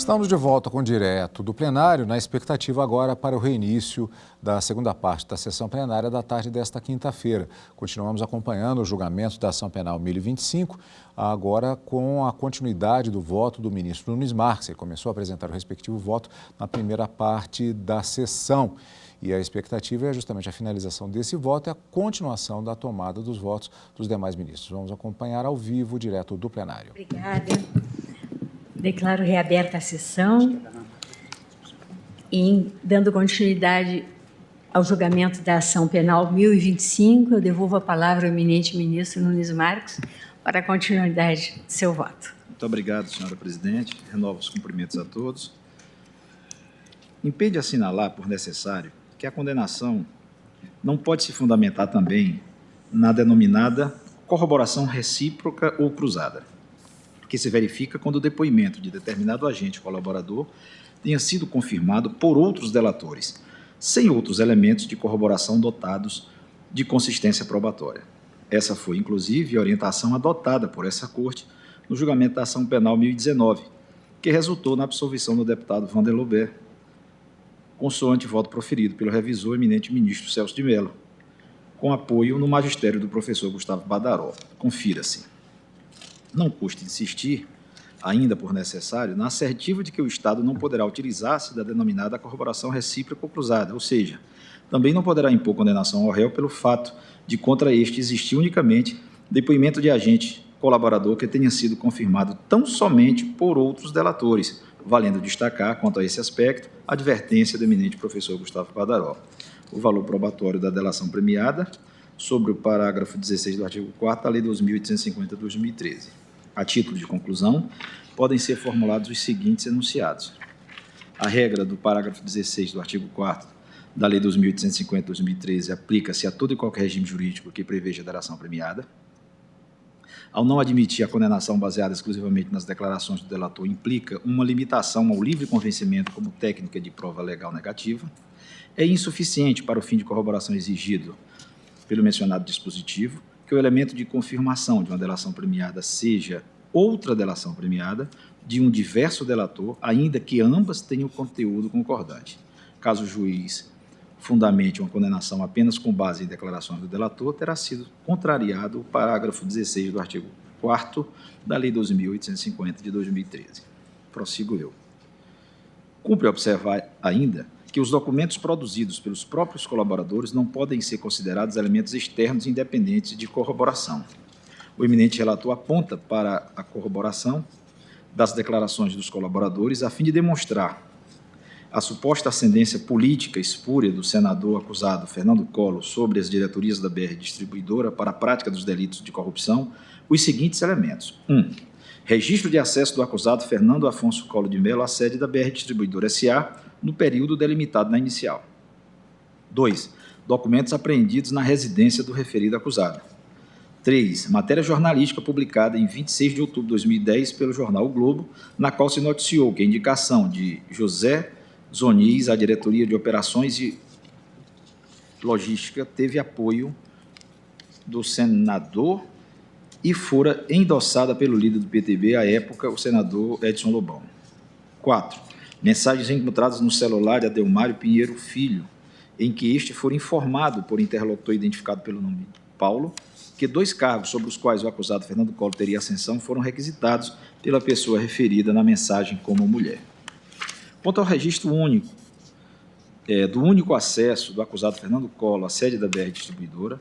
Estamos de volta com o Direto do Plenário, na expectativa agora para o reinício da segunda parte da sessão plenária da tarde desta quinta-feira. Continuamos acompanhando o julgamento da ação penal 1025, agora com a continuidade do voto do ministro Nunes Marques. Ele começou a apresentar o respectivo voto na primeira parte da sessão. E a expectativa é justamente a finalização desse voto e a continuação da tomada dos votos dos demais ministros. Vamos acompanhar ao vivo, direto do plenário. Obrigada. Declaro reaberta a sessão e, dando continuidade ao julgamento da ação penal 1025, eu devolvo a palavra ao eminente ministro Nunes Marques para a continuidade do seu voto. Muito obrigado, senhora presidente. Renovo os cumprimentos a todos. Impede assinalar, por necessário, que a condenação não pode se fundamentar também na denominada corroboração recíproca ou cruzada, que se verifica quando o depoimento de determinado agente colaborador tenha sido confirmado por outros delatores, sem outros elementos de corroboração dotados de consistência probatória. Essa foi, inclusive, a orientação adotada por essa Corte no julgamento da ação penal 1019, que resultou na absolvição do deputado Wander Loubert, consoante voto proferido pelo revisor eminente ministro Celso de Mello, com apoio no magistério do professor Gustavo Badaró. Confira-se. Não custa insistir, ainda por necessário, na assertiva de que o Estado não poderá utilizar-se da denominada corroboração recíproca ou cruzada, ou seja, também não poderá impor condenação ao réu pelo fato de contra este existir unicamente depoimento de agente colaborador que tenha sido confirmado tão somente por outros delatores, valendo destacar, quanto a esse aspecto, a advertência do eminente professor Gustavo Badaró. O valor probatório da delação premiada sobre o parágrafo 16 do artigo 4º da Lei 2.850/2013. A título de conclusão, podem ser formulados os seguintes enunciados. A regra do parágrafo 16 do artigo 4º da Lei 2.850/2013 aplica-se a todo e qualquer regime jurídico que preveja a delação premiada. Ao não admitir a condenação baseada exclusivamente nas declarações do delator, implica uma limitação ao livre convencimento como técnica de prova legal negativa. É insuficiente para o fim de corroboração exigido pelo mencionado dispositivo, que o elemento de confirmação de uma delação premiada seja outra delação premiada de um diverso delator, ainda que ambas tenham conteúdo concordante. Caso o juiz fundamente uma condenação apenas com base em declarações do delator, terá sido contrariado o parágrafo 16 do artigo 4º da Lei 2.850/2013. Prossigo eu. Cumpre observar ainda que os documentos produzidos pelos próprios colaboradores não podem ser considerados elementos externos independentes de corroboração. O eminente relator aponta para a corroboração das declarações dos colaboradores a fim de demonstrar a suposta ascendência política espúria do senador acusado Fernando Collor sobre as diretorias da BR Distribuidora para a prática dos delitos de corrupção, os seguintes elementos. 1. Registro de acesso do acusado Fernando Afonso Collor de Mello à sede da BR Distribuidora S.A., no período delimitado na inicial. 2. Documentos apreendidos na residência do referido acusado. 3. Matéria jornalística publicada em 26 de outubro de 2010 pelo jornal O Globo, na qual se noticiou que a indicação de José Zonis à diretoria de operações e logística teve apoio do senador e fora endossada pelo líder do PTB, à época, o senador Edson Lobão. 4. Mensagens encontradas no celular de Adelmário Pinheiro Filho, em que este for informado por interlocutor identificado pelo nome Paulo, que 2 cargos sobre os quais o acusado Fernando Collor teria ascensão foram requisitados pela pessoa referida na mensagem como mulher. Quanto ao registro único, do único acesso do acusado Fernando Collor à sede da BR Distribuidora,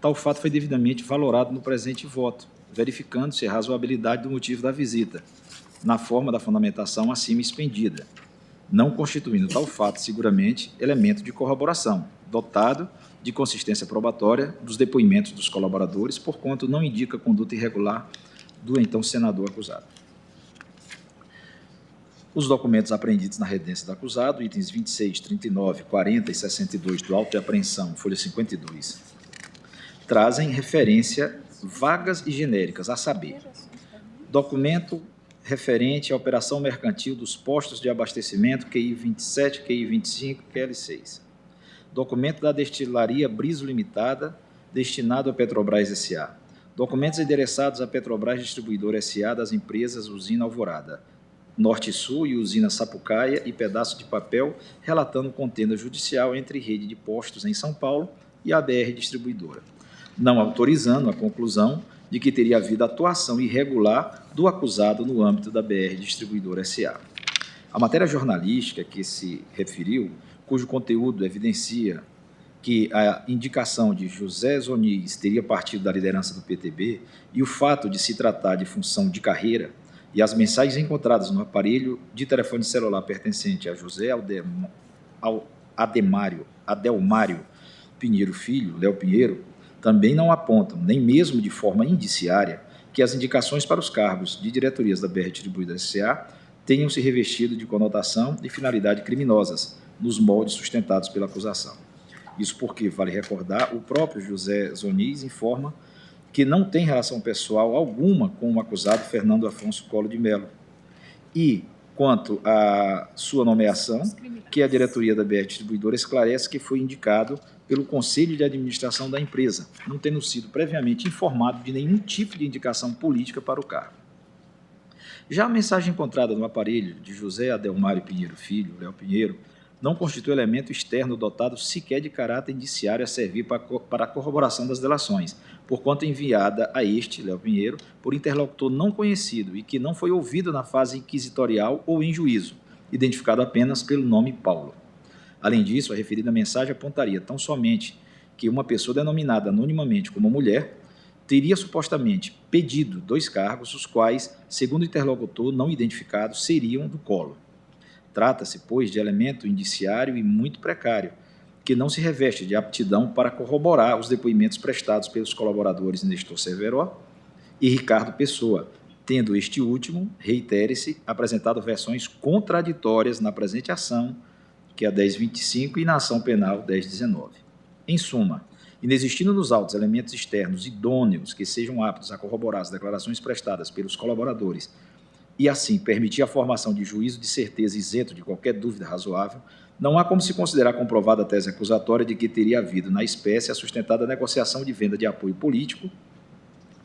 tal fato foi devidamente valorado no presente voto, verificando-se a razoabilidade do motivo da visita, na forma da fundamentação acima expendida, não constituindo tal fato, seguramente, elemento de corroboração, dotado de consistência probatória dos depoimentos dos colaboradores, porquanto não indica conduta irregular do então senador acusado. Os documentos apreendidos na residência do acusado, itens 26, 39, 40 e 62 do auto de apreensão, folha 52, trazem referência vagas e genéricas, a saber, documento referente à operação mercantil dos postos de abastecimento QI 27, QI 25 e QL 6. Documento da destilaria Briso Limitada, destinado à Petrobras S.A. Documentos endereçados à Petrobras Distribuidora S.A. das empresas Usina Alvorada, Norte e Sul e usina Sapucaia e pedaço de papel relatando contenda judicial entre rede de postos em São Paulo e a BR Distribuidora, não autorizando a conclusão de que teria havido atuação irregular do acusado no âmbito da BR Distribuidora S.A. A matéria jornalística que se referiu, cujo conteúdo evidencia que a indicação de José Zoniz teria partido da liderança do PTB e o fato de se tratar de função de carreira e as mensagens encontradas no aparelho de telefone celular pertencente a José Adelmário Pinheiro Filho, Léo Pinheiro, também não apontam, nem mesmo de forma indiciária, que as indicações para os cargos de diretorias da BR Distribuidora S.A. tenham se revestido de conotação e finalidade criminosas, nos moldes sustentados pela acusação. Isso porque, vale recordar, o próprio José Zoniz informa que não tem relação pessoal alguma com o acusado Fernando Afonso Collor de Mello. E, quanto à sua nomeação, que a diretoria da BR Distribuidora esclarece que foi indicado pelo Conselho de Administração da empresa, não tendo sido previamente informado de nenhum tipo de indicação política para o cargo. Já a mensagem encontrada no aparelho de José Adelmário Pinheiro Filho, Léo Pinheiro, não constitui elemento externo dotado sequer de caráter indiciário a servir para a corroboração das delações, porquanto enviada a este, Léo Pinheiro, por interlocutor não conhecido e que não foi ouvido na fase inquisitorial ou em juízo, identificado apenas pelo nome Paulo. Além disso, a referida mensagem apontaria tão somente que uma pessoa denominada anonimamente como mulher teria supostamente pedido 2 cargos, os quais, segundo o interlocutor não identificado, seriam do Collor. Trata-se, pois, de elemento indiciário e muito precário, que não se reveste de aptidão para corroborar os depoimentos prestados pelos colaboradores Nestor Severo e Ricardo Pessoa, tendo este último, reitere-se, apresentado versões contraditórias na presente ação, que é a 1025, e na ação penal 1019. Em suma, inexistindo nos autos elementos externos idôneos que sejam aptos a corroborar as declarações prestadas pelos colaboradores e, assim, permitir a formação de juízo de certeza isento de qualquer dúvida razoável, não há como se considerar comprovada a tese acusatória de que teria havido, na espécie, a sustentada negociação de venda de apoio político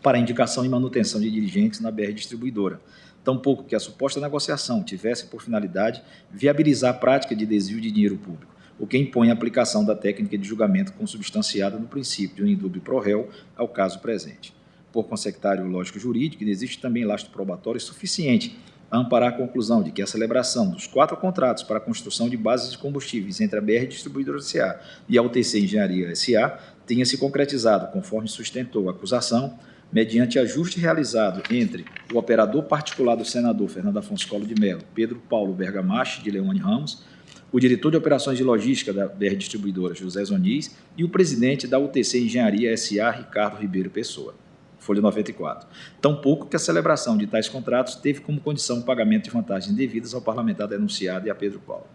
para a indicação e manutenção de dirigentes na BR Distribuidora, tampouco que a suposta negociação tivesse por finalidade viabilizar a prática de desvio de dinheiro público, o que impõe a aplicação da técnica de julgamento consubstanciada no princípio de um indúbio pro réu ao caso presente. Por consectário lógico-jurídico, existe também lastro probatório suficiente a amparar a conclusão de que a celebração dos 4 contratos para a construção de bases de combustíveis entre a BR Distribuidora S.A. e a UTC Engenharia S.A. tenha se concretizado, conforme sustentou a acusação, mediante ajuste realizado entre o operador particular do senador Fernando Afonso Collor de Mello, Pedro Paulo Bergamache de Leone Ramos, o diretor de operações de logística da BR Distribuidora, José Zoniz, e o presidente da UTC Engenharia S.A., Ricardo Ribeiro Pessoa. Folha 94. Tampouco que a celebração de tais contratos teve como condição o pagamento de vantagens devidas ao parlamentar denunciado e a Pedro Paulo.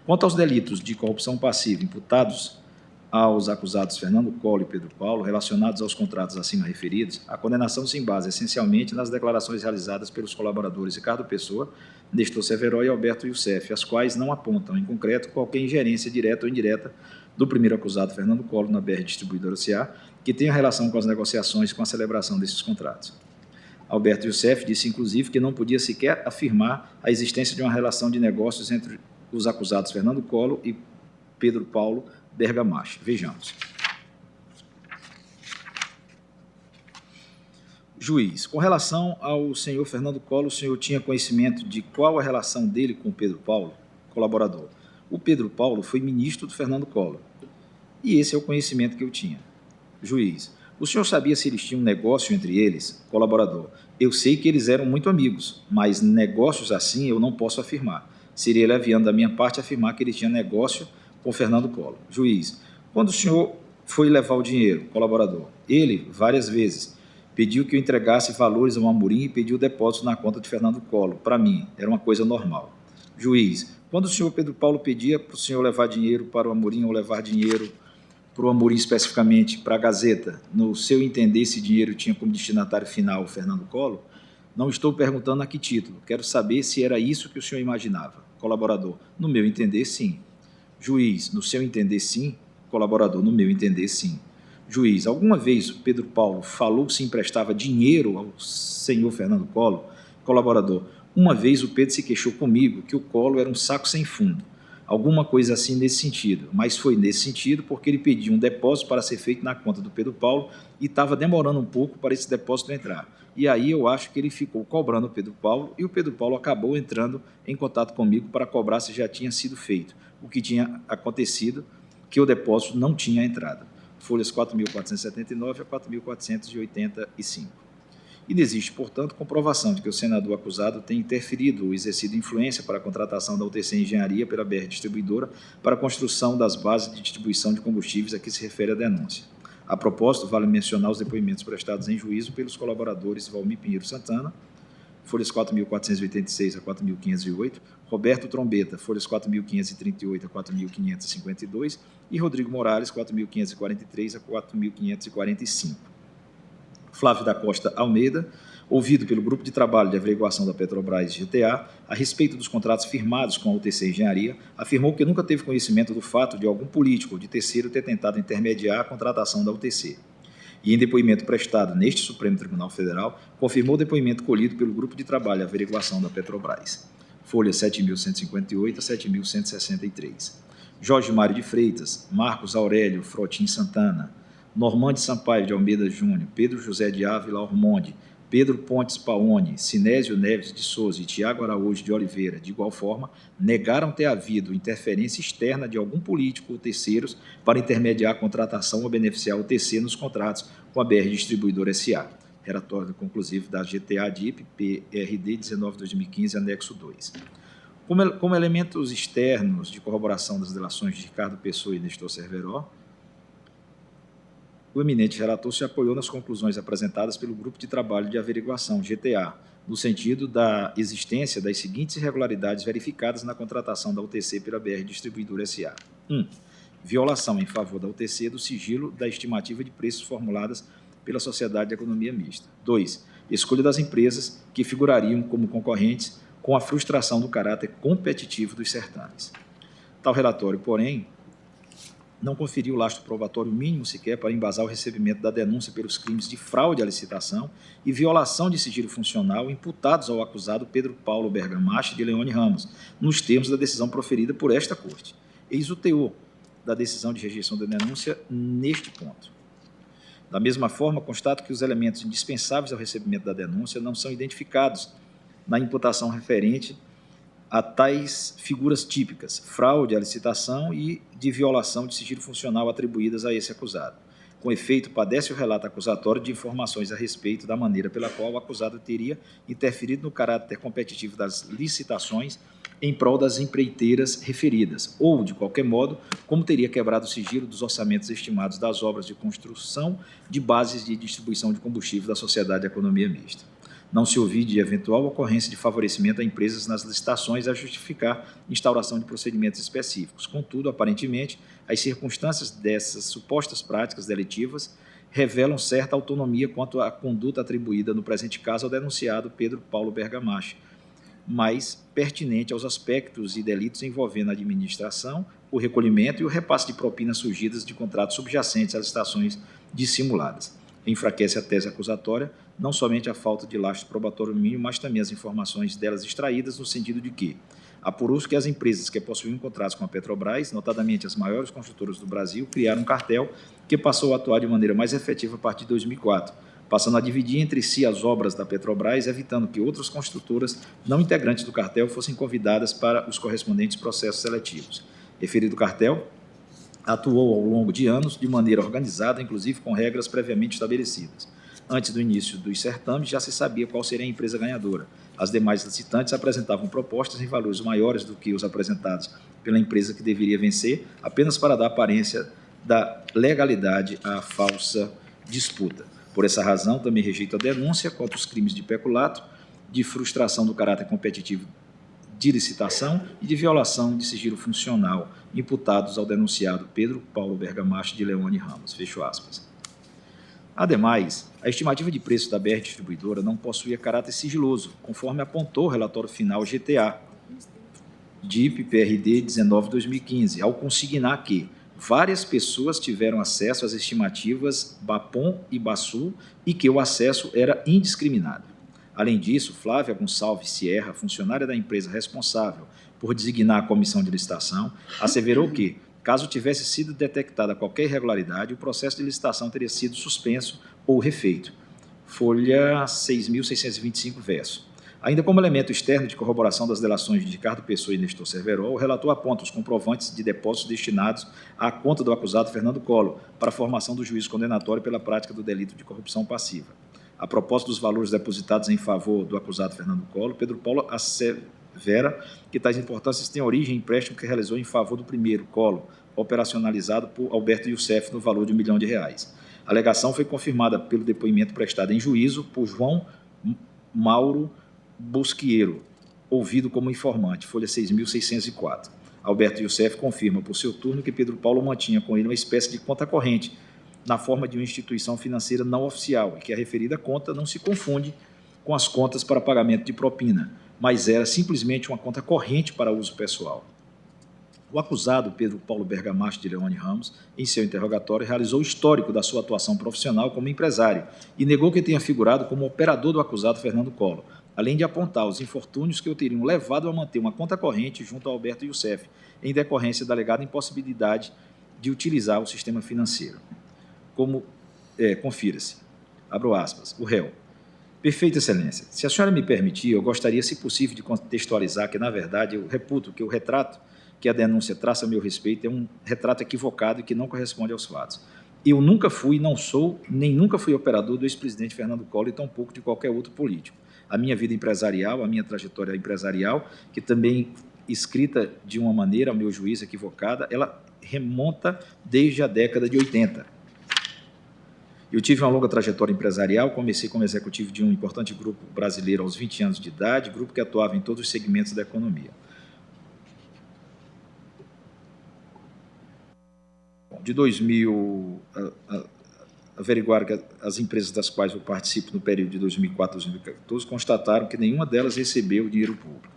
Quanto aos delitos de corrupção passiva imputados aos acusados Fernando Collor e Pedro Paulo, relacionados aos contratos acima referidos, a condenação se embasa essencialmente nas declarações realizadas pelos colaboradores Ricardo Pessoa, Nestor Severo e Alberto Youssef, as quais não apontam, em concreto, qualquer ingerência direta ou indireta do primeiro acusado Fernando Collor na BR Distribuidora S.A., que tenha relação com as negociações com a celebração desses contratos. Alberto Youssef disse, inclusive, que não podia sequer afirmar a existência de uma relação de negócios entre os acusados Fernando Collor e Pedro Paulo Bergamache. Vejamos. Juiz, com relação ao senhor Fernando Collor, o senhor tinha conhecimento de qual a relação dele com o Pedro Paulo, colaborador? O Pedro Paulo foi ministro do Fernando Collor, e esse é o conhecimento que eu tinha. Juiz, o senhor sabia se eles tinham um negócio entre eles? Colaborador, eu sei que eles eram muito amigos, mas negócios assim eu não posso afirmar. Seria leviano da minha parte afirmar que ele tinha negócio com Fernando Collor. Juiz, quando o senhor foi levar o dinheiro? Colaborador, ele, várias vezes, pediu que eu entregasse valores ao Amorim e pediu depósito na conta de Fernando Collor. Para mim, era uma coisa normal. Juiz, quando o senhor Pedro Paulo pedia para o senhor levar dinheiro para o Amorim ou levar dinheiro para o Amorim especificamente, para a Gazeta, no seu entender, esse dinheiro tinha como destinatário final o Fernando Collor? Não estou perguntando a que título, quero saber se era isso que o senhor imaginava. Colaborador, no meu entender, sim. Juiz, no seu entender, sim. Colaborador, no meu entender, sim. Juiz, alguma vez o Pedro Paulo falou se emprestava dinheiro ao senhor Fernando Collor? Colaborador: uma vez o Pedro se queixou comigo que o colo era um saco sem fundo. Alguma coisa assim nesse sentido, mas foi nesse sentido porque ele pediu um depósito para ser feito na conta do Pedro Paulo e estava demorando um pouco para esse depósito entrar. E aí eu acho que ele ficou cobrando o Pedro Paulo e o Pedro Paulo acabou entrando em contato comigo para cobrar se já tinha sido feito, o que tinha acontecido, que o depósito não tinha entrado. Folhas 4.479 a 4.485. Inexiste, portanto, comprovação de que o senador acusado tenha interferido ou exercido influência para a contratação da UTC Engenharia pela BR Distribuidora para a construção das bases de distribuição de combustíveis a que se refere a denúncia. A propósito, vale mencionar os depoimentos prestados em juízo pelos colaboradores Valmir Pinheiro Santana, folhas 4.486 a 4.508, Roberto Trombeta, folhas 4.538 a 4.552 e Rodrigo Morales, 4.543 a 4.545. Flávio da Costa Almeida, ouvido pelo Grupo de Trabalho de Averiguação da Petrobras GTA, a respeito dos contratos firmados com a UTC Engenharia, afirmou que nunca teve conhecimento do fato de algum político ou de terceiro ter tentado intermediar a contratação da UTC. E em depoimento prestado neste Supremo Tribunal Federal, confirmou o depoimento colhido pelo Grupo de Trabalho de Averiguação da Petrobras. Folhas 7.158 a 7.163. Jorge Mário de Freitas, Marcos Aurélio Frotin Santana, Normande Sampaio de Almeida Júnior, Pedro José de Ávila Ormonde, Pedro Pontes Paoni, Sinésio Neves de Souza e Tiago Araújo de Oliveira, de igual forma, negaram ter havido interferência externa de algum político ou terceiros para intermediar a contratação ou beneficiar o TC nos contratos com a BR Distribuidora S.A. Relatório conclusivo da GTA DIP, PRD 19/2015, anexo 2. Como elementos externos de corroboração das delações de Ricardo Pessoa e Nestor Cerveró, o eminente relator se apoiou nas conclusões apresentadas pelo Grupo de Trabalho de Averiguação, GTA, no sentido da existência das seguintes irregularidades verificadas na contratação da UTC pela BR Distribuidora S.A. 1. Violação em favor da UTC do sigilo da estimativa de preços formuladas pela Sociedade de Economia Mista. 2. Escolha das empresas que figurariam como concorrentes com a frustração do caráter competitivo dos certames. Tal relatório, porém, não conferiu o lastro probatório mínimo sequer para embasar o recebimento da denúncia pelos crimes de fraude à licitação e violação de sigilo funcional imputados ao acusado Pedro Paulo Bergamache de Leone Ramos, nos termos da decisão proferida por esta Corte. Eis o teor da decisão de rejeição da denúncia neste ponto. Da mesma forma, constato que os elementos indispensáveis ao recebimento da denúncia não são identificados na imputação referente a tais figuras típicas, fraude à licitação e de violação de sigilo funcional atribuídas a esse acusado. Com efeito, padece o relato acusatório de informações a respeito da maneira pela qual o acusado teria interferido no caráter competitivo das licitações em prol das empreiteiras referidas, ou, de qualquer modo, como teria quebrado o sigilo dos orçamentos estimados das obras de construção de bases de distribuição de combustível da Sociedade de Economia Mista. Não se ouviu de eventual ocorrência de favorecimento a empresas nas licitações a justificar instauração de procedimentos específicos. Contudo, aparentemente, as circunstâncias dessas supostas práticas delitivas revelam certa autonomia quanto à conduta atribuída, no presente caso, ao denunciado Pedro Paulo Bergamache, mais pertinente aos aspectos e delitos envolvendo a administração, o recolhimento e o repasse de propinas surgidas de contratos subjacentes às licitações dissimuladas. Enfraquece a tese acusatória não somente a falta de lastro probatório mínimo, mas também as informações delas extraídas, no sentido de que apurou-se que as empresas que possuíam contratos com a Petrobras, notadamente as maiores construtoras do Brasil, criaram um cartel que passou a atuar de maneira mais efetiva a partir de 2004, passando a dividir entre si as obras da Petrobras, evitando que outras construtoras não integrantes do cartel fossem convidadas para os correspondentes processos seletivos. Referido cartel atuou ao longo de anos de maneira organizada, inclusive com regras previamente estabelecidas. Antes do início dos certames, já se sabia qual seria a empresa ganhadora. As demais licitantes apresentavam propostas em valores maiores do que os apresentados pela empresa que deveria vencer, apenas para dar aparência da legalidade à falsa disputa. Por essa razão, também rejeito a denúncia quanto aos crimes de peculato, de frustração do caráter competitivo de licitação e de violação de sigilo funcional imputados ao denunciado Pedro Paulo Bergamache de Leone Ramos. Fecho aspas. Ademais, a estimativa de preço da BR Distribuidora não possuía caráter sigiloso, conforme apontou o relatório final GTA, DIP PRD 19/2015, ao consignar que várias pessoas tiveram acesso às estimativas BAPOM e BASUL e que o acesso era indiscriminado. Além disso, Flávia Gonçalves Sierra, funcionária da empresa responsável por designar a comissão de licitação, asseverou que, caso tivesse sido detectada qualquer irregularidade, o processo de licitação teria sido suspenso ou refeito. Folha 6.625, verso. Ainda como elemento externo de corroboração das delações de Ricardo Pessoa e Nestor Cerveró, o relator aponta os comprovantes de depósitos destinados à conta do acusado Fernando Collor para a formação do juízo condenatório pela prática do delito de corrupção passiva. A propósito dos valores depositados em favor do acusado Fernando Collor, Pedro Paulo assevera que tais importâncias têm origem em empréstimo que realizou em favor do primeiro, Collor, operacionalizado por Alberto Youssef no valor de R$ 1 milhão. A alegação foi confirmada pelo depoimento prestado em juízo por João Mauro Bosqueiro, ouvido como informante, folha 6.604. Alberto Youssef confirma, por seu turno, que Pedro Paulo mantinha com ele uma espécie de conta corrente, na forma de uma instituição financeira não oficial, e que a referida conta não se confunde com as contas para pagamento de propina, mas era simplesmente uma conta corrente para uso pessoal. O acusado, Pedro Paulo Bergamacho de Leone Ramos, em seu interrogatório, realizou o histórico da sua atuação profissional como empresário e negou que tenha figurado como operador do acusado Fernando Collor, além de apontar os infortúnios que o teriam levado a manter uma conta corrente junto a Alberto Youssef, em decorrência da alegada impossibilidade de utilizar o sistema financeiro. Confira-se, abro aspas, o réu. Perfeita excelência, se a senhora me permitir, eu gostaria, se possível, de contextualizar que, na verdade, eu reputo que o retrato que a denúncia traça a meu respeito é um retrato equivocado e que não corresponde aos fatos. Eu nunca fui, não sou, nem nunca fui operador do ex-presidente Fernando Collor e tampouco de qualquer outro político. A minha vida empresarial, a minha trajetória empresarial, que também escrita de uma maneira, ao meu juízo, equivocada, ela remonta desde a década de 80. Eu tive uma longa trajetória empresarial, comecei como executivo de um importante grupo brasileiro aos 20 anos de idade, grupo que atuava em todos os segmentos da economia. De 2000, averiguaram que as empresas das quais eu participo no período de 2004 a 2014 constataram que nenhuma delas recebeu dinheiro público.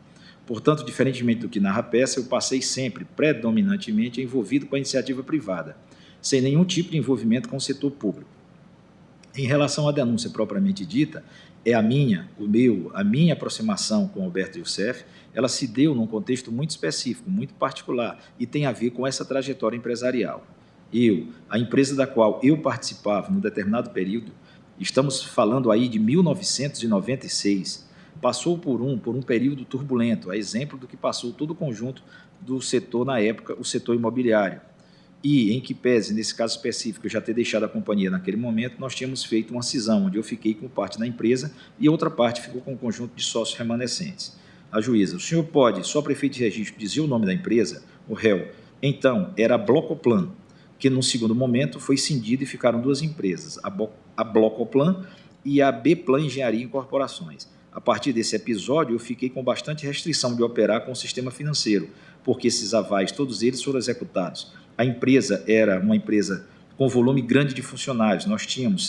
Portanto, diferentemente do que narra a peça, eu passei sempre, predominantemente, envolvido com a iniciativa privada, sem nenhum tipo de envolvimento com o setor público. Em relação à denúncia propriamente dita, a minha aproximação com Alberto Youssef, ela se deu num contexto muito específico, muito particular, e tem a ver com essa trajetória empresarial. A empresa da qual eu participava num determinado período, estamos falando aí de 1996, passou por um período turbulento, a exemplo do que passou todo o conjunto do setor na época, o setor imobiliário. E, em que pese, nesse caso específico, eu já ter deixado a companhia naquele momento, nós tínhamos feito uma cisão, onde eu fiquei com parte da empresa e outra parte ficou com um conjunto de sócios remanescentes. A juíza, o senhor pode, só prefeito de registro, dizer o nome da empresa? O réu, então, era a Blocoplan, que, num segundo momento, foi cindida e ficaram duas empresas, a Blocoplan e a B-Plan Engenharia Incorporações. A partir desse episódio, eu fiquei com bastante restrição de operar com o sistema financeiro, porque esses avais, todos eles foram executados. A empresa era uma empresa com volume grande de funcionários. Nós tínhamos,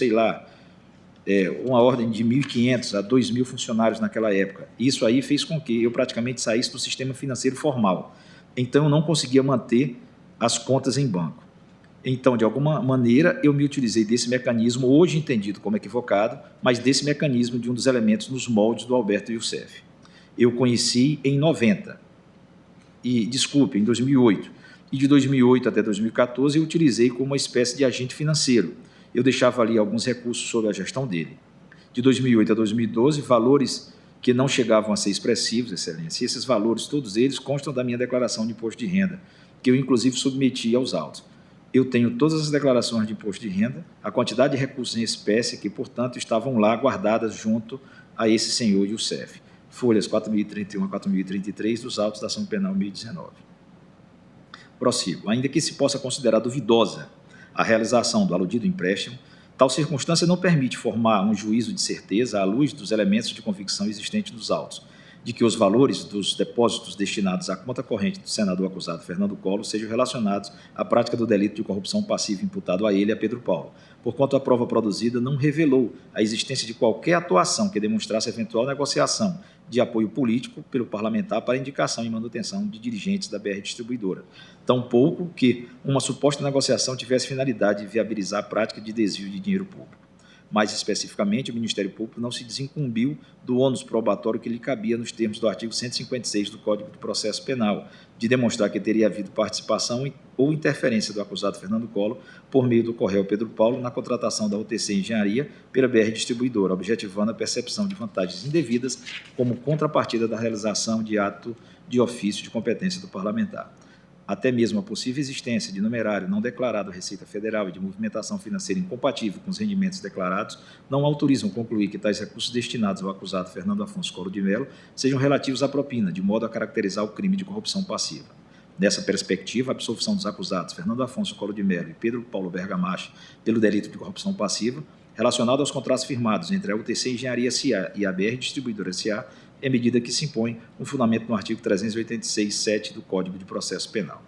uma ordem de 1.500 a 2.000 funcionários naquela época. Isso aí fez com que eu praticamente saísse do sistema financeiro formal. Então, eu não conseguia manter as contas em banco. Então, de alguma maneira, eu me utilizei desse mecanismo, hoje entendido como equivocado, mas desse mecanismo de um dos elementos nos moldes do Alberto Youssef. Eu conheci em 2008. E de 2008 até 2014 eu utilizei como uma espécie de agente financeiro. Eu deixava ali alguns recursos sob a gestão dele. De 2008 a 2012, valores que não chegavam a ser expressivos, excelência, e esses valores, todos eles, constam da minha declaração de imposto de renda, que eu, inclusive, submeti aos autos. Eu tenho todas as declarações de imposto de renda, a quantidade de recursos em espécie que, portanto, estavam lá guardadas junto a esse senhor Youssef. Folhas 4.031 a 4.033 dos autos da ação penal 1019. Prossigo. Ainda que se possa considerar duvidosa a realização do aludido empréstimo, tal circunstância não permite formar um juízo de certeza à luz dos elementos de convicção existentes nos autos, de que os valores dos depósitos destinados à conta corrente do senador acusado Fernando Collor sejam relacionados à prática do delito de corrupção passiva imputado a ele e a Pedro Paulo, porquanto a prova produzida não revelou a existência de qualquer atuação que demonstrasse eventual negociação de apoio político pelo parlamentar para indicação e manutenção de dirigentes da BR Distribuidora, tampouco que uma suposta negociação tivesse finalidade de viabilizar a prática de desvio de dinheiro público. Mais especificamente, o Ministério Público não se desincumbiu do ônus probatório que lhe cabia nos termos do artigo 156 do Código de Processo Penal, de demonstrar que teria havido participação ou interferência do acusado Fernando Collor por meio do Correio Pedro Paulo na contratação da UTC Engenharia pela BR Distribuidora, objetivando a percepção de vantagens indevidas como contrapartida da realização de ato de ofício de competência do parlamentar. Até mesmo a possível existência de numerário não declarado à Receita Federal e de movimentação financeira incompatível com os rendimentos declarados não autorizam concluir que tais recursos destinados ao acusado Fernando Afonso Collor de Mello sejam relativos à propina, de modo a caracterizar o crime de corrupção passiva. Nessa perspectiva, a absolvição dos acusados Fernando Afonso Collor de Mello e Pedro Paulo Bergamacho pelo delito de corrupção passiva, relacionado aos contratos firmados entre a UTC Engenharia S.A. e a BR Distribuidora S.A., é medida que se impõe um fundamento no artigo 386.7 do Código de Processo Penal.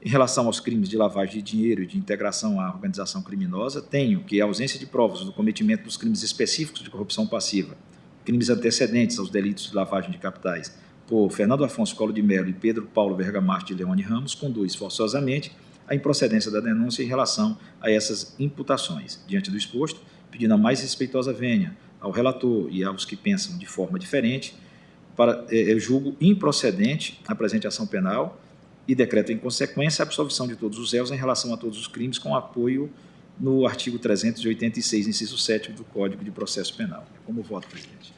Em relação aos crimes de lavagem de dinheiro e de integração à organização criminosa, tenho que a ausência de provas do cometimento dos crimes específicos de corrupção passiva, crimes antecedentes aos delitos de lavagem de capitais, por Fernando Afonso Collor de Mello e Pedro Paulo Bergamacho de Leone Ramos, conduz forçosamente à improcedência da denúncia em relação a essas imputações. Diante do exposto, pedindo a mais respeitosa vênia ao relator e aos que pensam de forma diferente, eu julgo improcedente a presente ação penal e decreto em consequência a absolvição de todos os réus em relação a todos os crimes com apoio no artigo 386, inciso 7 do Código de Processo Penal. Como voto, presidente.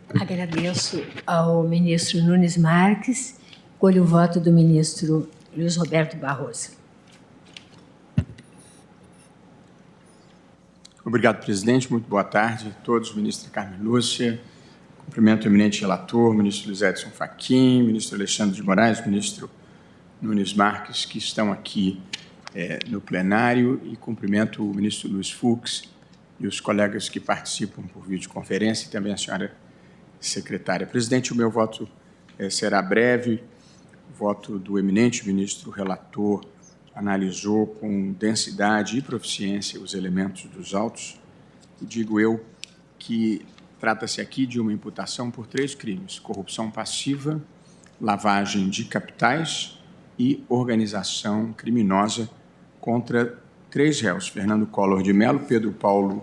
Agradeço ao ministro Nunes Marques. Colho o voto do ministro Luiz Roberto Barroso. Obrigado, presidente. Muito boa tarde a todos. Ministra Carmen Lúcia, cumprimento o eminente relator, ministro Luiz Edson Fachin, ministro Alexandre de Moraes, ministro Nunes Marques, que estão aqui no plenário, e cumprimento o ministro Luiz Fux e os colegas que participam por videoconferência e também a senhora secretária. Presidente, o meu voto será breve. O voto do eminente ministro relator analisou com densidade e proficiência os elementos dos autos. E digo eu que trata-se aqui de uma imputação por 3 crimes: corrupção passiva, lavagem de capitais e organização criminosa contra 3 réus: Fernando Collor de Mello, Pedro Paulo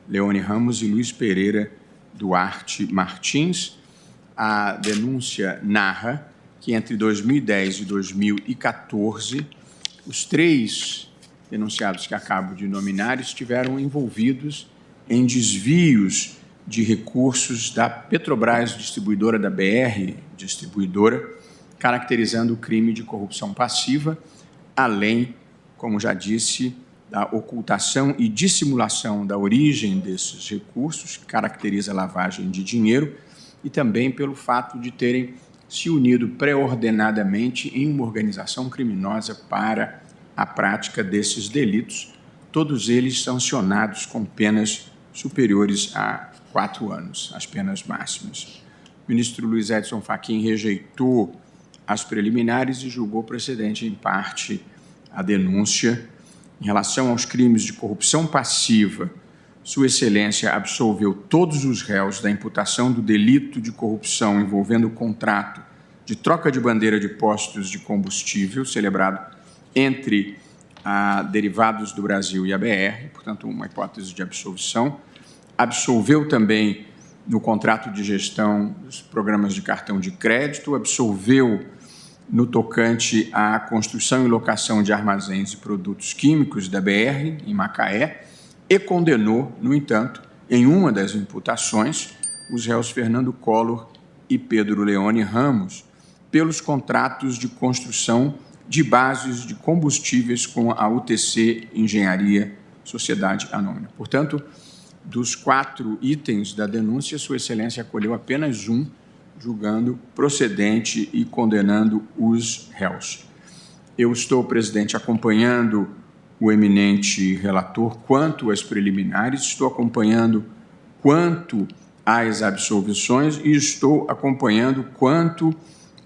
Leone Ramos e Luiz Pereira Duarte Martins. A denúncia narra que entre 2010 e 2014, os 3 denunciados que acabo de nominar estiveram envolvidos em desvios de recursos da Petrobras Distribuidora, da BR Distribuidora, caracterizando o crime de corrupção passiva, além, como já disse, da ocultação e dissimulação da origem desses recursos, que caracteriza a lavagem de dinheiro, e também pelo fato de terem se unido pré-ordenadamente em uma organização criminosa para a prática desses delitos, todos eles sancionados com penas superiores a 4 anos, as penas máximas. O ministro Luiz Edson Fachin rejeitou as preliminares e julgou precedente, em parte, a denúncia. Em relação aos crimes de corrupção passiva, Sua Excelência absolveu todos os réus da imputação do delito de corrupção envolvendo o contrato de troca de bandeira de postos de combustível celebrado entre a Derivados do Brasil e a BR, portanto, uma hipótese de absolvição. Absolveu também no contrato de gestão dos programas de cartão de crédito, absolveu no tocante à construção e locação de armazéns e produtos químicos da BR, em Macaé, e condenou, no entanto, em uma das imputações, os réus Fernando Collor e Pedro Leone Ramos, pelos contratos de construção de bases de combustíveis com a UTC Engenharia Sociedade Anônima. Portanto, dos 4 itens da denúncia, Sua Excelência acolheu apenas um, julgando procedente e condenando os réus. Eu estou, presidente, acompanhando o eminente relator quanto às preliminares, estou acompanhando quanto às absolvições e estou acompanhando quanto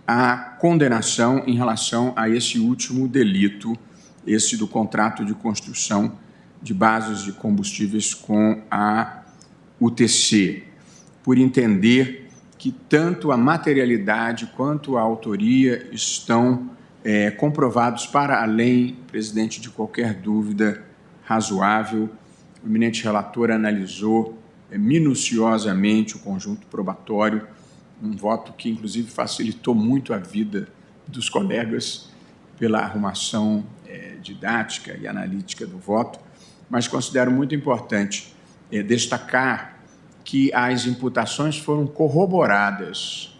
à condenação em relação a esse último delito, esse do contrato de construção de bases de combustíveis com a UTC, por entender que tanto a materialidade quanto a autoria estão comprovados para além, presidente, de qualquer dúvida razoável. O eminente relator analisou minuciosamente o conjunto probatório, um voto que, inclusive, facilitou muito a vida dos colegas pela arrumação didática e analítica do voto, mas considero muito importante destacar que as imputações foram corroboradas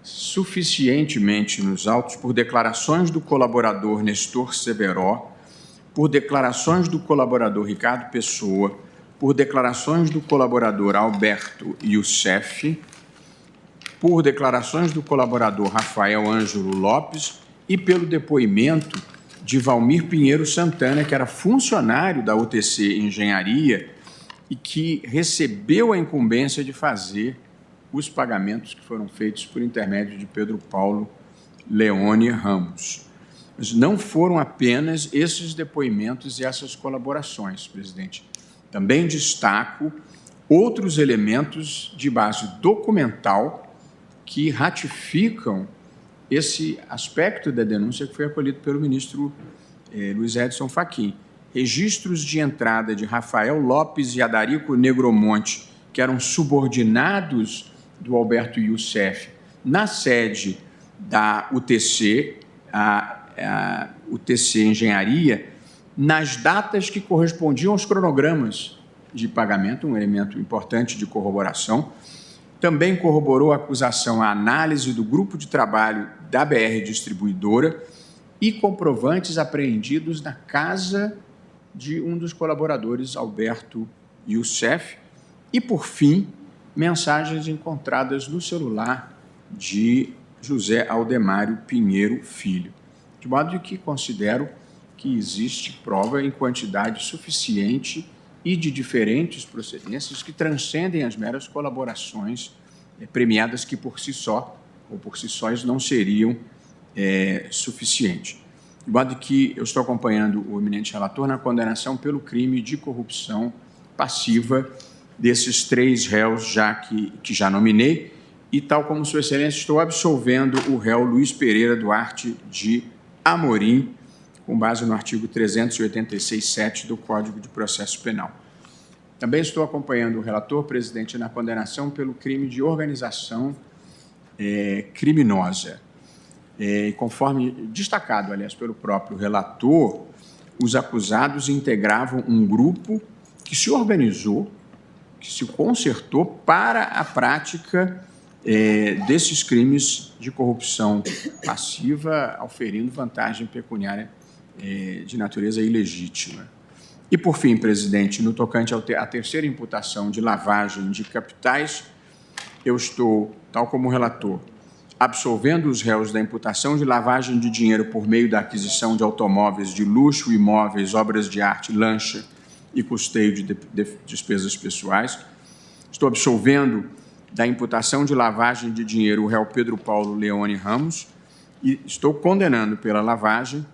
suficientemente nos autos por declarações do colaborador Nestor Severó, por declarações do colaborador Ricardo Pessoa, por declarações do colaborador Alberto Youssef, por declarações do colaborador Rafael Ângelo Lopes e pelo depoimento de Valmir Pinheiro Santana, que era funcionário da UTC Engenharia e que recebeu a incumbência de fazer os pagamentos que foram feitos por intermédio de Pedro Paulo Leone Ramos. Mas não foram apenas esses depoimentos e essas colaborações, presidente. Também destaco outros elementos de base documental que ratificam esse aspecto da denúncia que foi acolhido pelo ministro Luiz Edson Fachin. Registros de entrada de Rafael Lopes e Adarico Negromonte, que eram subordinados do Alberto Youssef, na sede da UTC, a UTC Engenharia, nas datas que correspondiam aos cronogramas de pagamento, um elemento importante de corroboração. Também corroborou a acusação a análise do grupo de trabalho da BR Distribuidora e comprovantes apreendidos na casa de um dos colaboradores, Alberto Youssef, e, por fim, mensagens encontradas no celular de José Aldemário Pinheiro Filho. De modo que considero que existe prova em quantidade suficiente e de diferentes procedências que transcendem as meras colaborações premiadas que por si só ou por si sós não seriam suficientes. De modo que eu estou acompanhando o eminente relator na condenação pelo crime de corrupção passiva desses 3 réus que já nominei e, tal como Sua Excelência, estou absolvendo o réu Luiz Pereira Duarte de Amorim, com base no artigo 386.7 do Código de Processo Penal. Também estou acompanhando o relator, presidente, na condenação pelo crime de organização criminosa. Conforme destacado, aliás, pelo próprio relator, os acusados integravam um grupo que se organizou, que se concertou para a prática desses crimes de corrupção passiva, auferindo vantagem pecuniária de natureza ilegítima. E, por fim, presidente, no tocante à terceira imputação de lavagem de capitais, eu estou, tal como relator, absolvendo os réus da imputação de lavagem de dinheiro por meio da aquisição de automóveis de luxo, imóveis, obras de arte, lancha e custeio de despesas pessoais. Estou absolvendo da imputação de lavagem de dinheiro o réu Pedro Paulo Leone Ramos e estou condenando pela lavagem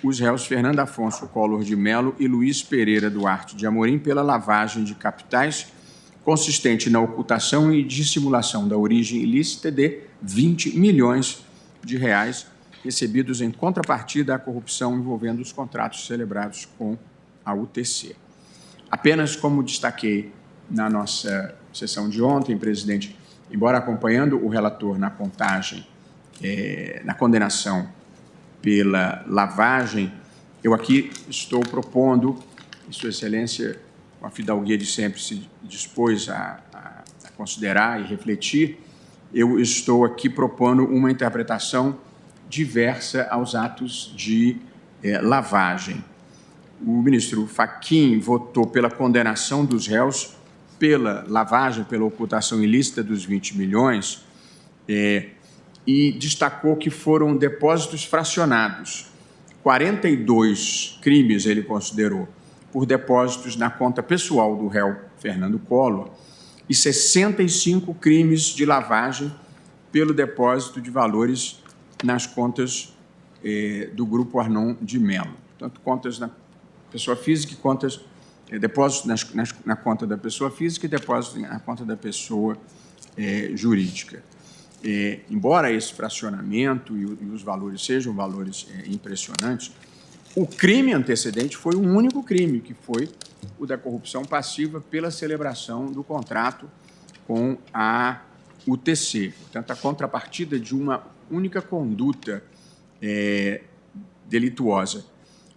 os réus Fernando Afonso Collor de Mello e Luiz Pereira Duarte de Amorim pela lavagem de capitais consistente na ocultação e dissimulação da origem ilícita de 20 milhões de reais recebidos em contrapartida à corrupção envolvendo os contratos celebrados com a UTC. Apenas como destaquei na nossa sessão de ontem, presidente, embora acompanhando o relator na contagem, na condenação pela lavagem, eu aqui estou propondo, e Sua Excelência, com a fidalguia de sempre, se dispôs a considerar e refletir, eu estou aqui propondo uma interpretação diversa aos atos de lavagem. O ministro Fachin votou pela condenação dos réus pela lavagem, pela ocultação ilícita dos 20 milhões, e destacou que foram depósitos fracionados. 42 crimes ele considerou por depósitos na conta pessoal do réu Fernando Collor e 65 crimes de lavagem pelo depósito de valores nas contas do Grupo Arnon de Mello. Tanto contas na pessoa física e depósitos na conta da pessoa física e depósitos na conta da pessoa jurídica. embora esse fracionamento e os valores sejam valores impressionantes, o crime antecedente foi um único crime, que foi o da corrupção passiva pela celebração do contrato com a UTC. Portanto, a contrapartida de uma única conduta delituosa.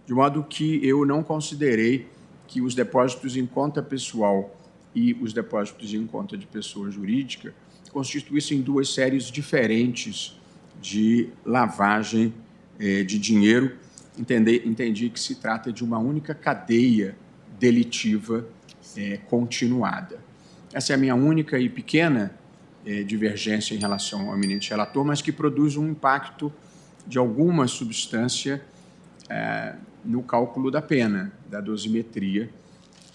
De modo que eu não considerei que os depósitos em conta pessoal e os depósitos em conta de pessoa jurídica constituíssem duas séries diferentes de lavagem de dinheiro. Entendi que se trata de uma única cadeia delitiva continuada. Essa é a minha única e pequena divergência em relação ao eminente relator, mas que produz um impacto de alguma substância no cálculo da pena, da dosimetria,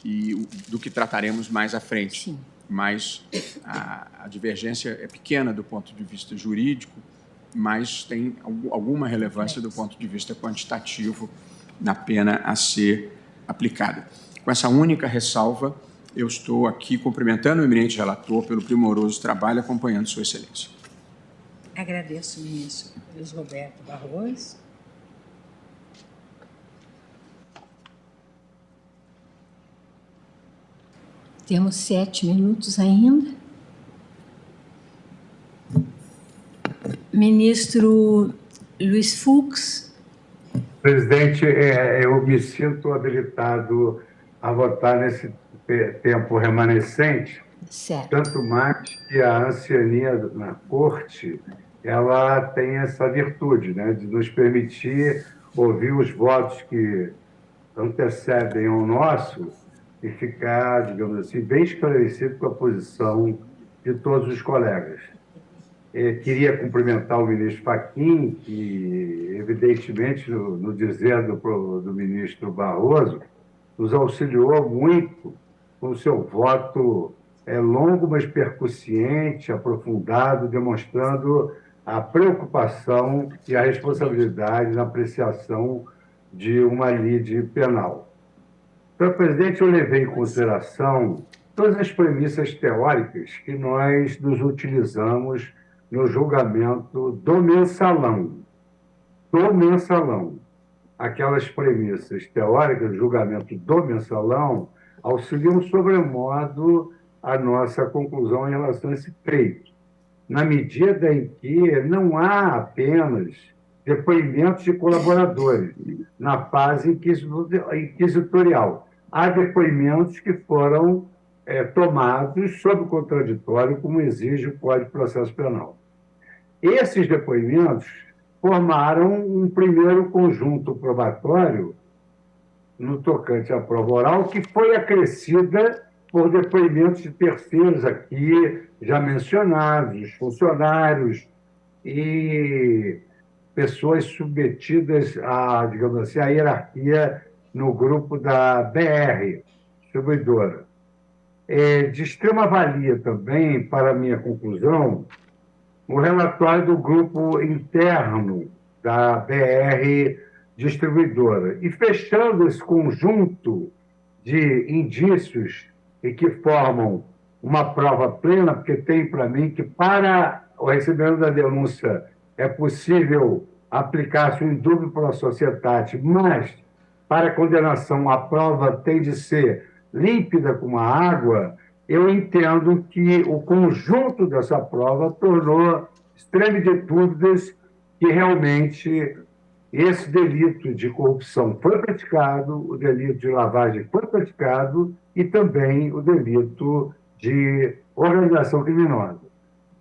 e do que trataremos mais à frente. Sim. Mas a divergência é pequena do ponto de vista jurídico, mas tem alguma relevância do ponto de vista quantitativo na pena a ser aplicada. Com essa única ressalva, eu estou aqui cumprimentando o eminente relator pelo primoroso trabalho, acompanhando Sua Excelência. Agradeço, ministro Luiz Roberto Barroso. Temos 7 minutos ainda. Ministro Luiz Fux. Presidente, eu me sinto habilitado a votar nesse tempo remanescente, Certo. tanto mais que a anciania na Corte, ela tem essa virtude, né, de nos permitir ouvir os votos que antecedem ao nosso e ficar, digamos assim, bem esclarecido com a posição de todos os colegas. Queria cumprimentar o ministro Fachin, que, evidentemente, no dizer do ministro Barroso, nos auxiliou muito com o seu voto longo, mas percussiente, aprofundado, demonstrando a preocupação e a responsabilidade na apreciação de uma lide penal. Então, presidente, eu levei em consideração todas as premissas teóricas que nós nos utilizamos no julgamento do mensalão. Do mensalão. Aquelas premissas teóricas do julgamento do mensalão auxiliam sobremodo a nossa conclusão em relação a esse feito, na medida em que não há apenas depoimentos de colaboradores na fase inquisitorial. Há depoimentos que foram tomados sob contraditório, como exige o Código de Processo Penal. Esses depoimentos formaram um primeiro conjunto probatório no tocante à prova oral, que foi acrescida por depoimentos de terceiros aqui já mencionados, funcionários e pessoas submetidas a, digamos assim, a hierarquia no grupo da BR, distribuidora. De extrema valia também, para a minha conclusão, o relatório do grupo interno da BR distribuidora. E fechando esse conjunto de indícios e que formam uma prova plena, porque tem para mim que para o recebimento da denúncia é possível aplicar-se um indúbio pela sociedade, mas para a condenação a prova tem de ser límpida como a água. Eu entendo que o conjunto dessa prova tornou extreme de dúvidas que realmente esse delito de corrupção foi praticado, o delito de lavagem foi praticado e também o delito de organização criminosa.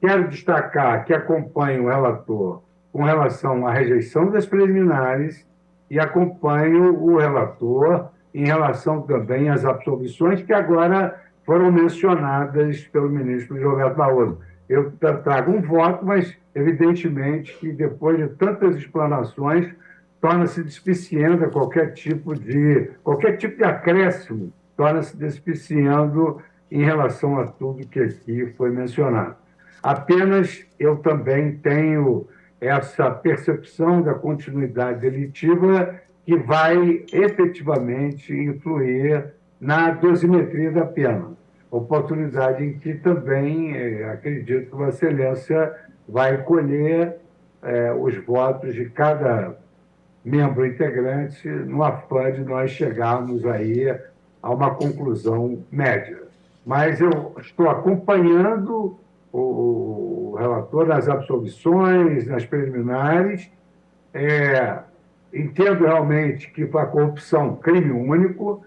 Quero destacar que acompanho o relator com relação à rejeição das preliminares e acompanho o relator em relação também às absolvições que agora foram mencionadas pelo ministro Roberto Barroso. Eu trago um voto, mas evidentemente que depois de tantas explanações torna-se despiciando qualquer tipo de acréscimo, torna-se despiciando em relação a tudo que aqui foi mencionado. Apenas eu também tenho essa percepção da continuidade delitiva que vai efetivamente influir na dosimetria da pena, oportunidade em que também acredito que Vossa Excelência vai colher os votos de cada membro integrante no afã de nós chegarmos aí a uma conclusão média. Mas eu estou acompanhando o relator nas absolvições, nas preliminares, entendo realmente que a corrupção é crime único,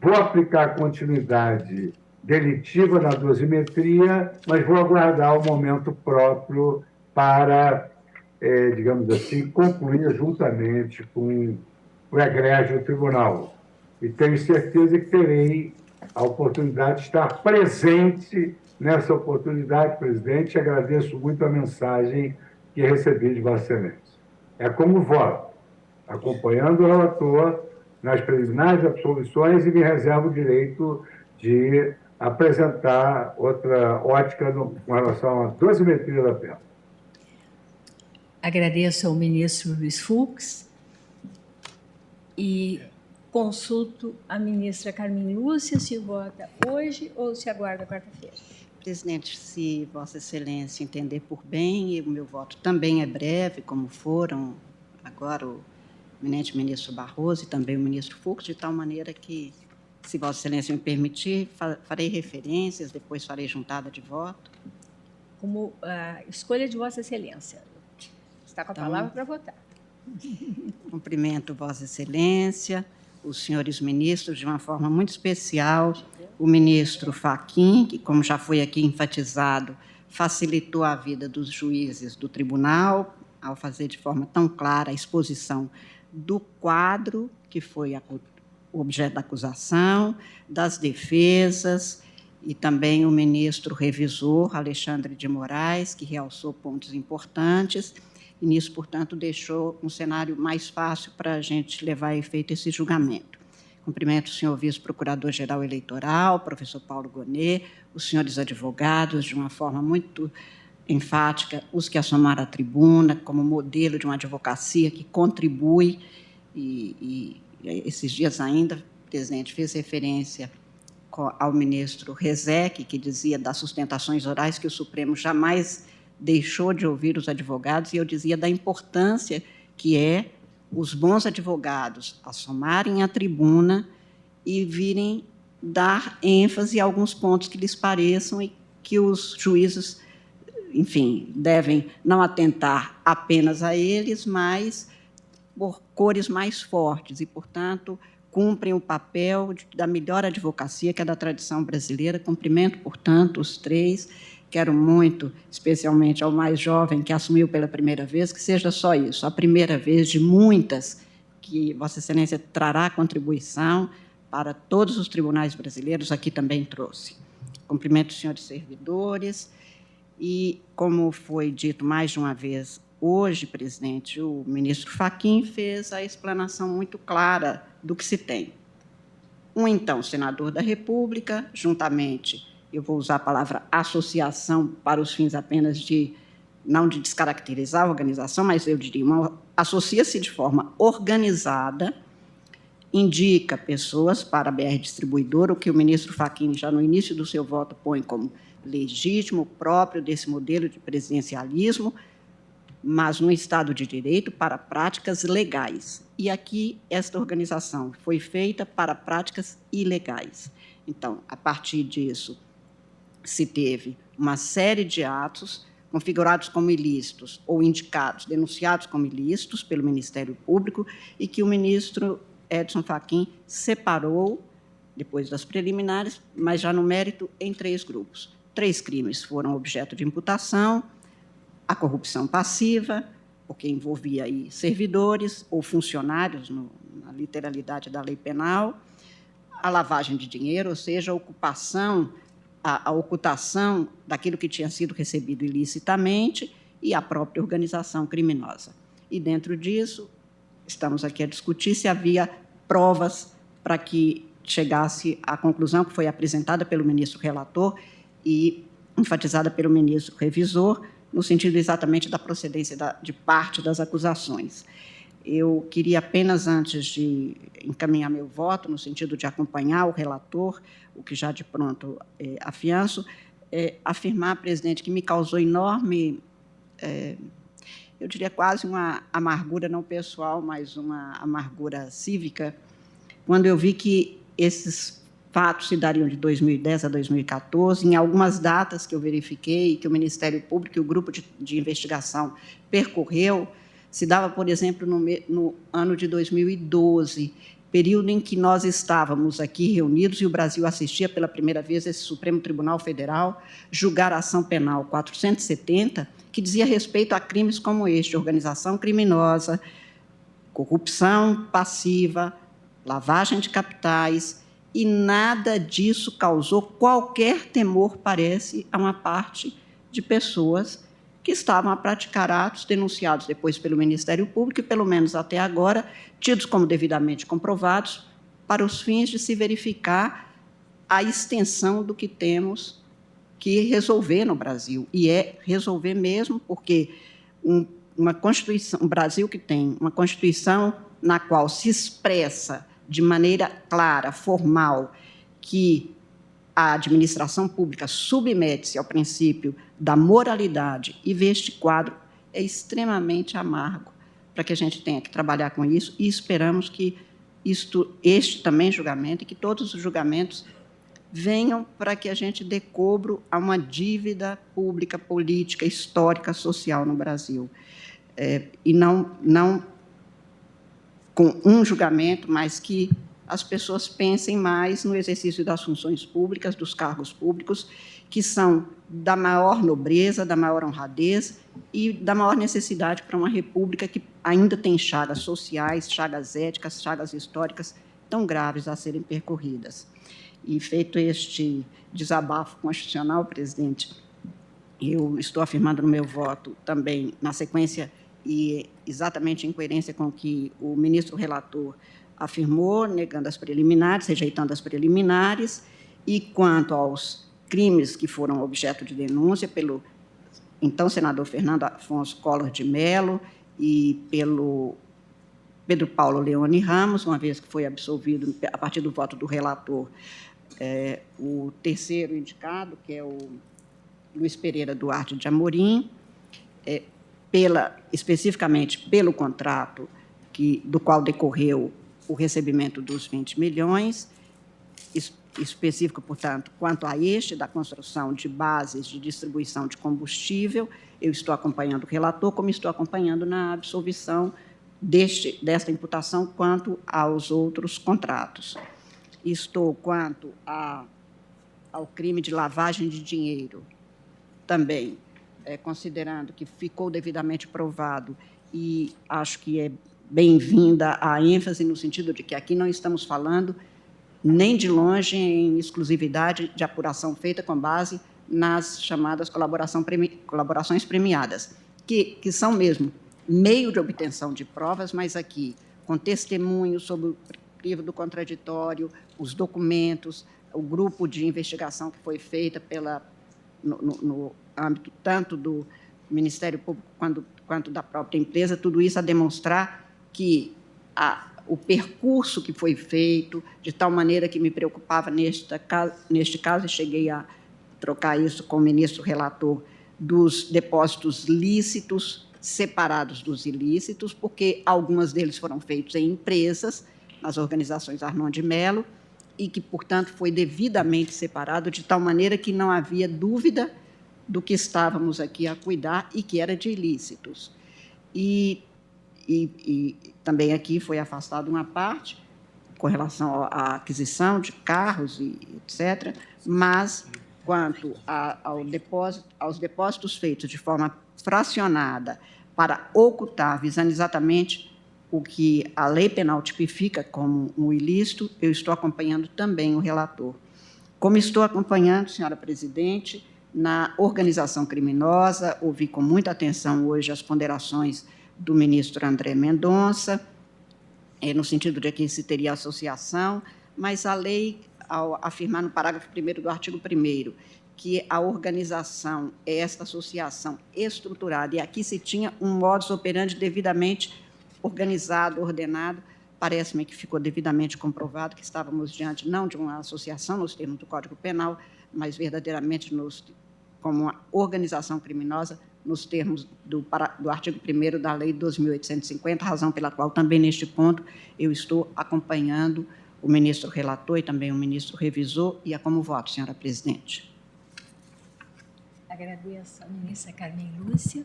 vou aplicar a continuidade delitiva na dosimetria, mas vou aguardar o momento próprio para, digamos assim, concluir juntamente com o egrégio do tribunal. E tenho certeza que terei a oportunidade de estar presente nessa oportunidade, presidente, e agradeço muito a mensagem que recebi de Vossa Excelência. É como voto, acompanhando o relator nas preliminares absolvições, e me reservo o direito de apresentar outra ótica com relação à dosimetria da pena. Agradeço ao ministro Luiz Fux e consulto a ministra Carmen Lúcia se vota hoje ou se aguarda quarta-feira. Presidente, se Vossa Excelência entender por bem, e o meu voto também é breve, como foram agora o eminente ministro Barroso e também o ministro Fux, de tal maneira que, se Vossa Excelência me permitir, farei referências, depois farei juntada de voto. Como a escolha de Vossa Excelência. Está com a palavra para votar. Cumprimento Vossa Excelência, os senhores ministros, de uma forma muito especial, o ministro Fachin, que, como já foi aqui enfatizado, facilitou a vida dos juízes do tribunal, ao fazer de forma tão clara a exposição do quadro, que foi o objeto da acusação, das defesas, e também o ministro revisor, Alexandre de Moraes, que realçou pontos importantes, e nisso, portanto, deixou um cenário mais fácil para a gente levar a efeito esse julgamento. Cumprimento o senhor vice-procurador-geral eleitoral, professor Paulo Gonet, os senhores advogados, de uma forma muito enfática, os que assomaram a tribuna como modelo de uma advocacia que contribui, e esses dias ainda, o presidente fez referência ao ministro Rezec, que dizia das sustentações orais que o Supremo jamais deixou de ouvir os advogados, e eu dizia da importância que é os bons advogados assomarem a tribuna e virem dar ênfase a alguns pontos que lhes pareçam e que os juízes, enfim, devem não atentar apenas a eles, mas por cores mais fortes e, portanto, cumprem o papel da melhor advocacia, que é da tradição brasileira. Cumprimento, portanto, os três. Quero muito, especialmente ao mais jovem, que assumiu pela primeira vez, que seja só isso, a primeira vez de muitas que Vossa Excelência trará contribuição para todos os tribunais brasileiros, aqui também trouxe. Cumprimento os senhores servidores e, como foi dito mais de uma vez hoje, presidente, o ministro Fachin fez a explanação muito clara do que se tem. Um, então, senador da República, juntamente, eu vou usar a palavra associação para os fins apenas de, não de descaracterizar a organização, mas eu diria, associa-se de forma organizada, indica pessoas para a BR Distribuidora, o que o ministro Fachin, já no início do seu voto, põe como legítimo, próprio desse modelo de presidencialismo, mas no Estado de Direito, para práticas legais. E aqui, esta organização foi feita para práticas ilegais. Então, a partir disso, se teve uma série de atos configurados como ilícitos ou indicados, denunciados como ilícitos pelo Ministério Público, e que o ministro Edson Fachin separou, depois das preliminares, mas já no mérito, em 3 grupos. 3 crimes foram objeto de imputação: a corrupção passiva, porque envolvia aí servidores ou funcionários, na literalidade da lei penal, a lavagem de dinheiro, ou seja, a ocupação, a ocultação daquilo que tinha sido recebido ilicitamente, e a própria organização criminosa. E, dentro disso, estamos aqui a discutir se havia provas para que chegasse à conclusão que foi apresentada pelo ministro relator e enfatizada pelo ministro revisor, no sentido exatamente da procedência de parte das acusações. Eu queria apenas, antes de encaminhar meu voto, no sentido de acompanhar o relator, o que já de pronto afianço, afirmar, presidente, que me causou enorme eu diria quase uma amargura não pessoal, mas uma amargura cívica, quando eu vi que esses fatos se dariam de 2010 a 2014, em algumas datas que eu verifiquei, que o Ministério Público e o grupo de investigação percorreu, se dava, por exemplo, no ano de 2012, período em que nós estávamos aqui reunidos e o Brasil assistia pela primeira vez esse Supremo Tribunal Federal julgar a ação penal 470, que dizia respeito a crimes como este: organização criminosa, corrupção passiva, lavagem de capitais, e nada disso causou qualquer temor, parece, a uma parte de pessoas que estavam a praticar atos denunciados depois pelo Ministério Público e, pelo menos até agora, tidos como devidamente comprovados, para os fins de se verificar a extensão do que temos que resolver no Brasil. E é resolver mesmo, porque uma Constituição, um Brasil que tem uma Constituição na qual se expressa de maneira clara, formal, que a administração pública submete-se ao princípio da moralidade, e ver este quadro é extremamente amargo para que a gente tenha que trabalhar com isso, e esperamos que este também julgamento, e que todos os julgamentos venham para que a gente dê cobro a uma dívida pública, política, histórica, social no Brasil. E não com um julgamento, mas que as pessoas pensem mais no exercício das funções públicas, dos cargos públicos, que são da maior nobreza, da maior honradez e da maior necessidade para uma república que ainda tem chagas sociais, chagas éticas, chagas históricas tão graves a serem percorridas. E, feito este desabafo constitucional, presidente, eu estou afirmando no meu voto também, na sequência e exatamente em coerência com o que o ministro relator afirmou, negando as preliminares, rejeitando as preliminares, e quanto aos crimes que foram objeto de denúncia pelo então senador Fernando Afonso Collor de Mello e pelo Pedro Paulo Leone Ramos, uma vez que foi absolvido, a partir do voto do relator, o terceiro indicado, que é o Luiz Pereira Duarte de Amorim, especificamente pelo contrato do qual decorreu o recebimento dos 20 milhões, específico, portanto, quanto a este da construção de bases de distribuição de combustível. Eu estou acompanhando o relator, como estou acompanhando na absolvição desta imputação quanto aos outros contratos. Estou, quanto ao crime de lavagem de dinheiro, também considerando que ficou devidamente provado, e acho que é bem-vinda a ênfase no sentido de que aqui não estamos falando nem de longe em exclusividade de apuração feita com base nas chamadas colaborações premiadas, que são mesmo meio de obtenção de provas, mas aqui com testemunhos sobre o crivo do contraditório, os documentos, o grupo de investigação que foi feita no âmbito tanto do Ministério Público quanto da própria empresa, tudo isso a demonstrar que o percurso que foi feito, de tal maneira que me preocupava neste caso, e cheguei a trocar isso com o ministro relator, dos depósitos lícitos separados dos ilícitos, porque algumas deles foram feitos em empresas, nas organizações Arnon de Mello, e que, portanto, foi devidamente separado, de tal maneira que não havia dúvida do que estávamos aqui a cuidar e que era de ilícitos. E também aqui foi afastada uma parte com relação à aquisição de carros e etc., mas, quanto aos depósitos feitos de forma fracionada para ocultar, visando exatamente o que a lei penal tipifica como um ilícito, eu estou acompanhando também o relator. Como estou acompanhando, senhora presidente, na organização criminosa, ouvi com muita atenção hoje as ponderações do ministro André Mendonça, no sentido de que se teria associação, mas a lei, ao afirmar no parágrafo 1º do artigo 1º que a organização é esta associação estruturada, e aqui se tinha um modus operandi devidamente organizado, ordenado, parece-me que ficou devidamente comprovado que estávamos diante não de uma associação nos termos do Código Penal, mas verdadeiramente como uma organização criminosa nos termos do artigo 1º da Lei 2.850, razão pela qual também, neste ponto, eu estou acompanhando o ministro relator e também o ministro revisor, e é como voto, senhora presidente. Agradeço à ministra Carmen Lúcia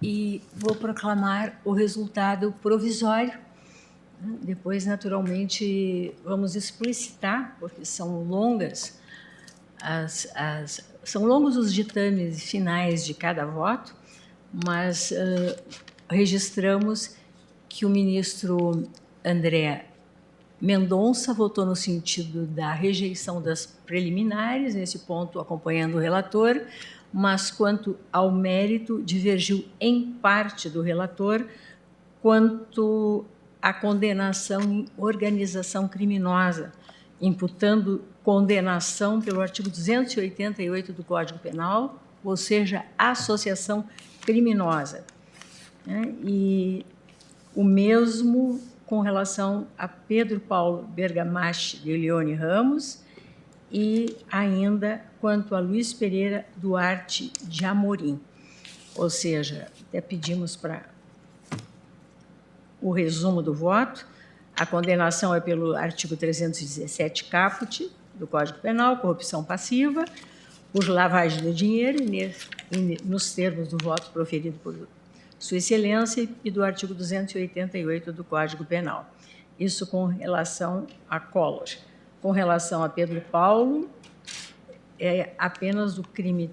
e vou proclamar o resultado provisório. Depois, naturalmente, vamos explicitar, porque são longas são longos os ditames finais de cada voto, mas registramos que o ministro André Mendonça votou no sentido da rejeição das preliminares, nesse ponto acompanhando o relator, mas quanto ao mérito, divergiu em parte do relator quanto à condenação em organização criminosa, imputando condenação pelo artigo 288 do Código Penal, ou seja, associação criminosa. E o mesmo com relação a Pedro Paulo Bergamache de Leone Ramos e ainda quanto a Luiz Pereira Duarte de Amorim. Ou seja, até pedimos para o resumo do voto. A condenação é pelo artigo 317 caput do Código Penal, corrupção passiva, por lavagem de dinheiro, e nos termos do voto proferido por Sua Excelência, e do artigo 288 do Código Penal. Isso com relação a Collor. Com relação a Pedro Paulo, é apenas o crime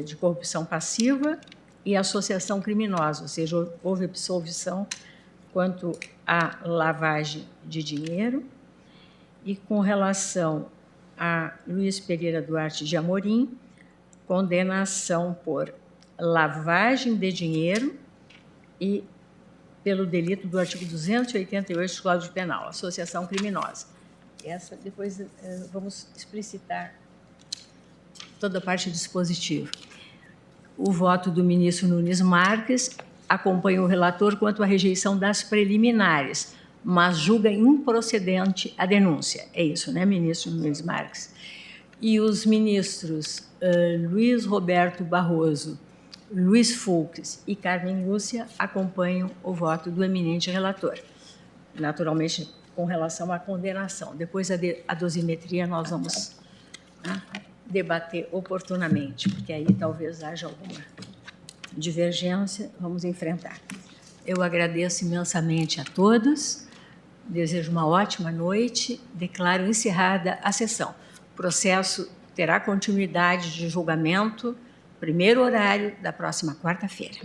de corrupção passiva e associação criminosa, ou seja, houve absolvição quanto à lavagem de dinheiro. E com relação a Luiz Pereira Duarte de Amorim, condenação por lavagem de dinheiro e pelo delito do artigo 288 do Código Penal, associação criminosa. Essa, depois, vamos explicitar toda a parte dispositiva. O voto do ministro Nunes Marques acompanha o relator quanto à rejeição das preliminares, mas julga improcedente a denúncia. É isso, né, ministro Nunes Marques? E os ministros Luiz Roberto Barroso, Luiz Fux e Carmen Lúcia acompanham o voto do eminente relator, naturalmente com relação à condenação. Depois a dosimetria nós vamos debater oportunamente, porque aí talvez haja alguma divergência, vamos enfrentar. Eu agradeço imensamente a todos, desejo uma ótima noite, declaro encerrada a sessão. O processo terá continuidade de julgamento, primeiro horário da próxima quarta-feira.